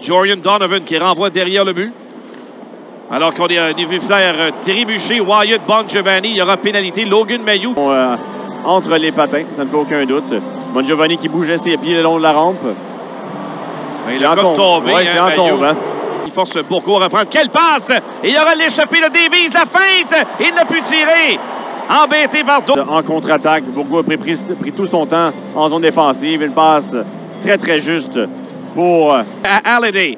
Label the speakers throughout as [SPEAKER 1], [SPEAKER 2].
[SPEAKER 1] Jordan Donovan qui renvoie derrière le but. Alors qu'on a vu faire trébucher Wyatt Bongiovanni. Il y aura pénalité. Logan Mailloux.
[SPEAKER 2] Entre les patins, ça ne fait aucun doute. Bongiovanni qui bougeait ses pieds le long de la rampe.
[SPEAKER 1] Il a comme tombé.
[SPEAKER 2] Oui, c'est en tombant.
[SPEAKER 1] Il force Bourgault à reprendre. Quelle passe! Et il y aura l'échappée de Davies, la feinte! Il n'a pu tirer. Embêté par d'autres.
[SPEAKER 2] En contre-attaque, Bourgault a pris tout son temps en zone défensive. Une passe très, très juste pour...
[SPEAKER 1] Halliday.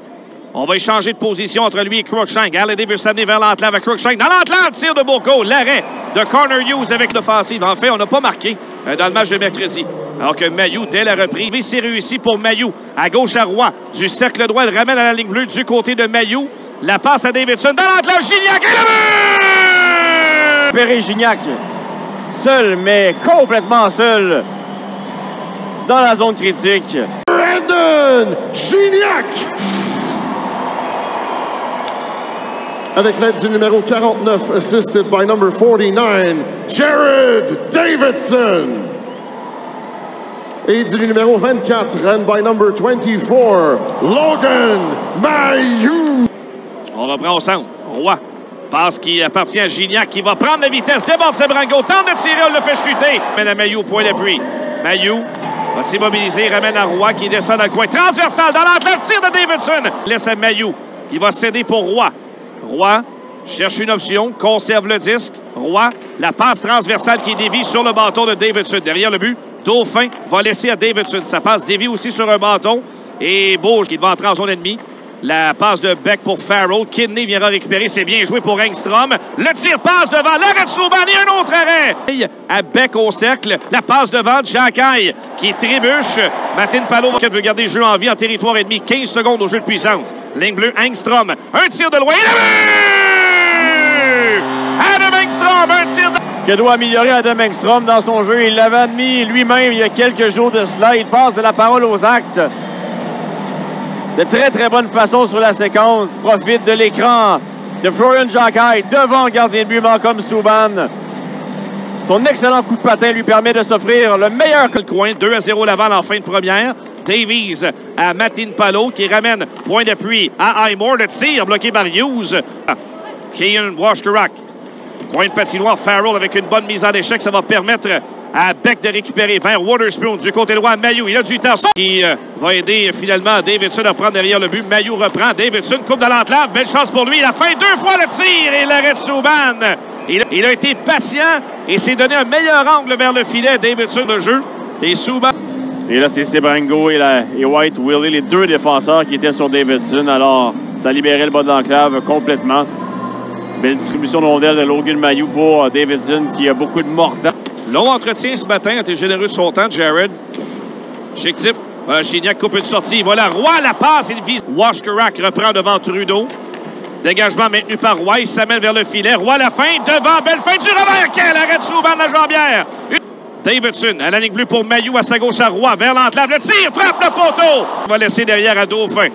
[SPEAKER 1] On va échanger de position entre lui et Cruikshank. Halliday veut s'amener vers l'enclave à Cruikshank. Dans l'enclave, tir de Bourgault. L'arrêt de Connor Hughes avec l'offensive. En fait, on n'a pas marqué dans le match de mercredi. Alors que Mailloux, dès la reprise, c'est réussi pour Mailloux. À gauche à Roy. Du cercle droit, il ramène à la ligne bleue du côté de Mailloux. La passe à Davidson. Dans l'enclave, Gignac et le but!
[SPEAKER 2] Perry-Gignac, seul, mais complètement seul dans la zone critique.
[SPEAKER 3] Brandon Gignac! Avec l'aide du numéro 49, assisted by number 49, Jared Davidson. Et du numéro 24, run by number 24, Logan Mailloux.
[SPEAKER 1] On reprend au centre. Roy. Passe qui appartient à Gignac qui va prendre la vitesse. Déborde Sebrango. Tente de tirer. On le fait chuter. Ramène à Mailloux au point d'appui. Mailloux va s'immobiliser. Ramène à Roy qui descend dans le coin. Transversal dans l'enclave. Tir de Davidson. Laisse à Mailloux qui va céder pour Roy. Roy cherche une option, conserve le disque. Roy, la passe transversale qui dévie sur le bâton de Davidson. Derrière le but, Dauphin va laisser à Davidson. Sa passe dévie aussi sur un bâton. Et Beauge qui va entrer en zone ennemie. La passe de Beck pour Farrell. Kidney viendra récupérer. C'est bien joué pour Engstrom. Le tir passe devant. L'arrêt de Souban et un autre arrêt. À Beck au cercle. La passe devant Jacky qui trébuche. Martin Palot veut garder le jeu en vie en territoire ennemi. 15 secondes au jeu de puissance. Ligne bleue, Engstrom. Un tir de loin. Et le but! Adam Engstrom, un tir de...
[SPEAKER 2] Que doit améliorer Adam Engstrom dans son jeu. Il l'avait admis lui-même il y a quelques jours de cela. Il passe de la parole aux actes. De très, très bonne façon sur la séquence. Profite de l'écran de Florian Jacky devant le gardien de but Malcolm Subban. Son excellent coup de patin lui permet de s'offrir le meilleur...
[SPEAKER 1] Le coin, 2-0 Laval en fin de première. Davies à Martin Palot qui ramène point d'appui à Highmore. Le tir bloqué par Hughes. Kean Washtarak. Coin de patinoire, Farrell avec une bonne mise en échec. Ça va permettre à Beck de récupérer vers Waterspoon du côté droit. Mailloux, il a du temps. Qui va aider finalement Davidson à prendre derrière le but. Mailloux reprend. Davidson coupe dans l'enclave. Belle chance pour lui. Il a fait 2 fois le tir et l'arrêt de Subban. Il a été patient et s'est donné un meilleur angle vers le filet. Davidson, le jeu. Et Subban.
[SPEAKER 2] Et là, c'est Sebrango et White Willie, les deux défenseurs qui étaient sur Davidson. Alors, ça libérait le bas de l'enclave complètement. Belle distribution de rondelle de Logan Mailloux pour Davidson qui a beaucoup de mordants.
[SPEAKER 1] Long entretien ce matin, a été généreux de son temps, Jared. Chic type. Voilà, Gignac coupe une sortie. Voilà, Roy la passe. Il vise. Washkarak reprend devant Trudeau. Dégagement maintenu par Roy. Il s'amène vers le filet. Roy la fin. Devant. Belle fin du revers. Quel arrêt de Souban de la jambière. Davidson à la ligne bleue pour Mailloux à sa gauche à Roy. Vers l'enclave. Le tir frappe le poteau. Il va laisser derrière à Dauphin.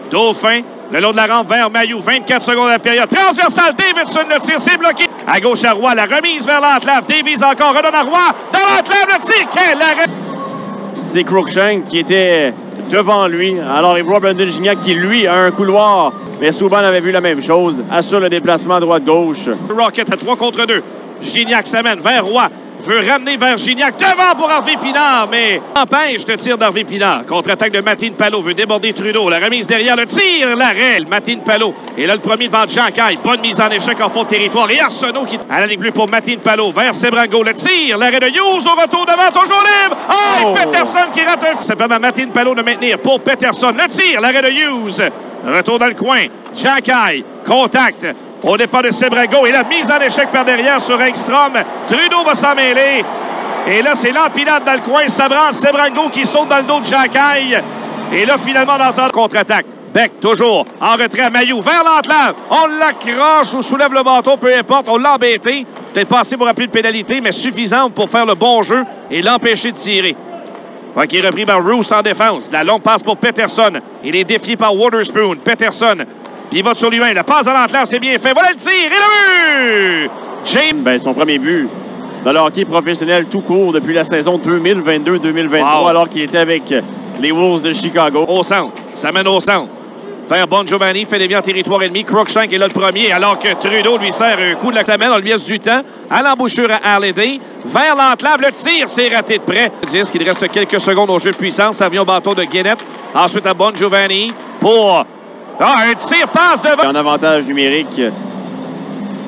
[SPEAKER 1] Dauphin. Le long de la rampe vers Mailloux. 24 secondes à la période. Transversal. Davidson. Le tir. C'est bloqué. À gauche à Roy. La remise vers l'enclave. Davies encore. Redonne à Roy. Dans l'enclave. Le tir. Quel arrêt.
[SPEAKER 2] C'est Cruikshank qui était devant lui. Alors, il voit Brandon Gignac qui, lui, a un couloir. Mais Subban avait vu la même chose. Assure le déplacement droite-gauche.
[SPEAKER 1] Rocket à 3 contre 2. Gignac s'amène vers Roy. Veut ramener vers Gignac. Devant pour Harvey Pinard, mais empêche le tir d'Harvey Pinard. Contre-attaque de Martin Palot. Veut déborder Trudeau. La remise derrière. Le tir. L'arrêt. Martin Palot. Et là, le premier devant Jacky. Bonne mise en échec en fond de territoire. Et Arsenault qui... À la ligne bleue pour Martin Palot. Vers Sebrango. Le tir. L'arrêt de Hughes. Au retour devant. Toujours libre. Oh! Peterson qui rate un... Ça permet à Martin Palot de maintenir pour Peterson. Le tir. L'arrêt de Hughes. Retour dans le coin. Jacky. Contact. Au départ de Sebrango. Et la mise en échec par derrière sur Engstrom. Trudeau va s'en mêler. Et là, c'est l'empilade dans le coin. Sabran, Sebrango qui saute dans le dos de Jacky. Et là, finalement, on entend contre-attaque. Beck, toujours en retrait à Mailloux. Vers l'enclave. On l'accroche ou soulève le bâton, peu importe. On l'a embêté. Peut-être pas assez pour appeler de pénalité, mais suffisante pour faire le bon jeu et l'empêcher de tirer. Qui est repris par Roos en défense. La longue passe pour Peterson. Il est défié par Waterspoon. Peterson. Puis il va sur lui-même. La passe dans l'enclave, c'est bien fait. Voilà le tir et le but! James.
[SPEAKER 2] Son premier but dans le hockey professionnel tout court depuis la saison 2022-2023, alors qu'il était avec les Wolves de Chicago.
[SPEAKER 1] Au centre. Ça mène au centre. Vers Bon Giovanni, fait dévier en territoire ennemi. Cruikshank est là le premier, alors que Trudeau lui sert un coup de la clamelle. On lui laisse du temps à l'embouchure à Halliday. Vers l'enclave, le tir, c'est raté de près. Il reste quelques secondes au jeu de puissance. Ça vient au bâton de Guénette. Ensuite à Bon Giovanni pour un tir, passe devant.
[SPEAKER 2] Un avantage numérique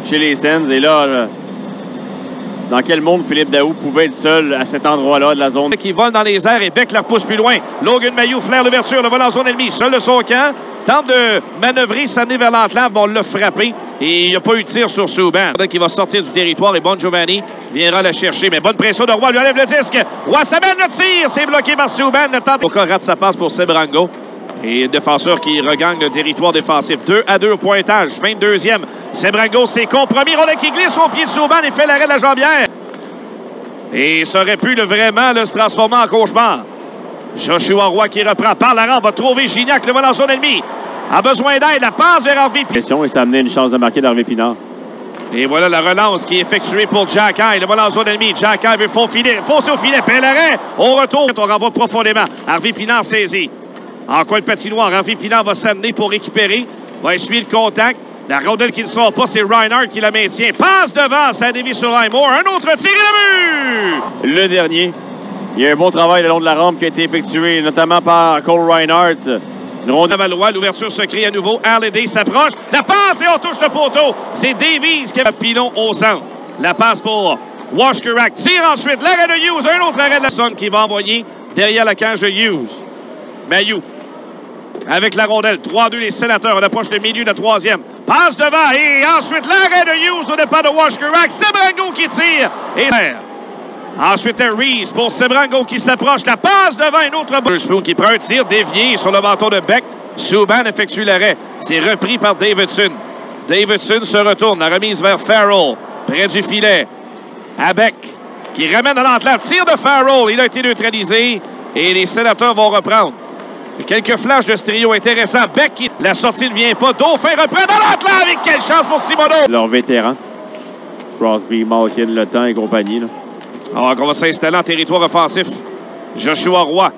[SPEAKER 2] chez les Sens. Et là, dans quel monde Philippe Daoust pouvait être seul à cet endroit-là de la zone?
[SPEAKER 1] Qui vole dans les airs et Beck la repousse plus loin. Logan Mailloux flaire l'ouverture, le vol en zone ennemie, seul de son camp. Tente de manœuvrer, s'amener vers l'enclave, on l'a frappé. Et il n'y a pas eu de tir sur Subban. Qui va sortir du territoire et Bon Giovanni viendra le chercher. Mais bonne pression de Roy, lui enlève le disque. Roy s'amène le tir, c'est bloqué par Subban. Oka rate sa passe pour Sebrango. Et le défenseur qui regagne le territoire défensif. 2-2 au pointage. 22e. Sebrango s'est compromis. Roland qui glisse au pied de Subban et fait l'arrêt de la jambière. Et ça aurait pu vraiment se transformer en cauchemar. Joshua Roy qui reprend par la rampe. Va trouver Gignac, le vol en son ennemi. A besoin d'aide. La passe vers Harvey Pinard.
[SPEAKER 2] Et ça a amené une chance de marquer d'Harvey Pinard.
[SPEAKER 1] Et voilà la relance qui est effectuée pour Jack High. Le vol en zone ennemie. Jack High veut fausser au filet. Puis l'arrêt. Au retour, on renvoie profondément. Harvey Pinard saisi. En coin de patinoire, Harvey Pinard va s'amener pour récupérer. Va essuyer le contact. La rondelle qui ne sort pas, c'est Reinhardt qui la maintient. Passe devant, ça dévie sur Highmore. Un autre tir et le but!
[SPEAKER 2] Le dernier. Il y a un bon travail le long de la rampe qui a été effectué, notamment par Cole Reinhardt.
[SPEAKER 1] Valois, l'ouverture se crée à nouveau. Halliday s'approche. La passe et on touche le poteau. C'est Davies qui a Pilon au centre. La passe pour Washkerak. Tire ensuite. L'arrêt de Hughes. Un autre arrêt de la sonne qui va envoyer derrière la cage de Hughes. Mailloux. Avec la rondelle, 3-2 les Sénateurs. On approche le milieu de la troisième. Passe devant et ensuite l'arrêt de Hughes au départ de Washkerak. Sebrango qui tire. Et ensuite Reese pour Sebrango qui s'approche. La passe devant un autre Spoon qui prend un tir dévié sur le bâton de Beck. Subban effectue l'arrêt. C'est repris par Davidson. Davidson se retourne. La remise vers Farrell. Près du filet. À Beck qui ramène à l'enclave. Tir de Farrell. Il a été neutralisé et les Sénateurs vont reprendre. Quelques flashs de stéréo intéressants. Beck, la sortie ne vient pas. Dauphin reprend dans l'enclave avec quelle chance pour Simoneau.
[SPEAKER 2] Leur vétéran. Crosby, Malkin, Le Temps et compagnie. Là.
[SPEAKER 1] Alors qu'on va s'installer en territoire offensif. Joshua Roy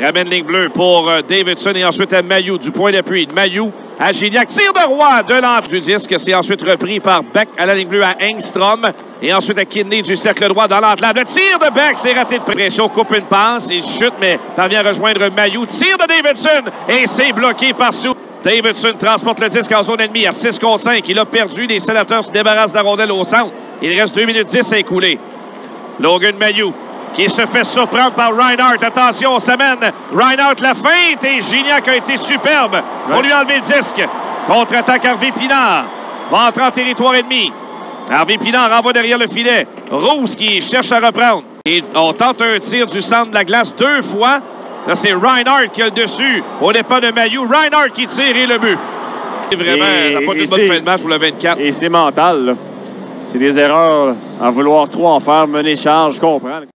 [SPEAKER 1] ramène ligne bleue pour Davidson et ensuite à Mailloux du point d'appui. Mailloux à Gignac. Tire de Roy de l'entrée du disque. C'est ensuite repris par Beck à la ligne bleue à Engstrom. Et ensuite à Kidney du cercle droit dans l'enclave. Le tir de Beck, c'est raté de pression. Coupe une passe. Il chute, mais parvient à rejoindre Mailloux. Tir de Davidson. Et c'est bloqué par Sou. Davidson transporte le disque en zone ennemie à 6 contre 5. Il a perdu. Les Sénateurs se débarrassent de la rondelle au centre. Il reste 2 minutes 10 à écouler. Logan Mailloux qui se fait surprendre par Reinhardt. Attention, on s'amène. Reinhardt la feinte et Gignac a été superbe. On lui a enlevé le disque. Contre-attaque Harvey Pinard. Va entrer en territoire ennemi. Harvey Pinard renvoie derrière le filet. Rose qui cherche à reprendre. Et on tente un tir du centre de la glace 2 fois. Là, c'est Reinhardt qui a le dessus. Au départ de Mailloux. Reinhardt qui tire et le but. Vraiment, ça n'a pas une bonne fin de match pour le 24.
[SPEAKER 2] Et c'est mental, là. C'est des erreurs à vouloir trop en faire, mener charge, je comprends.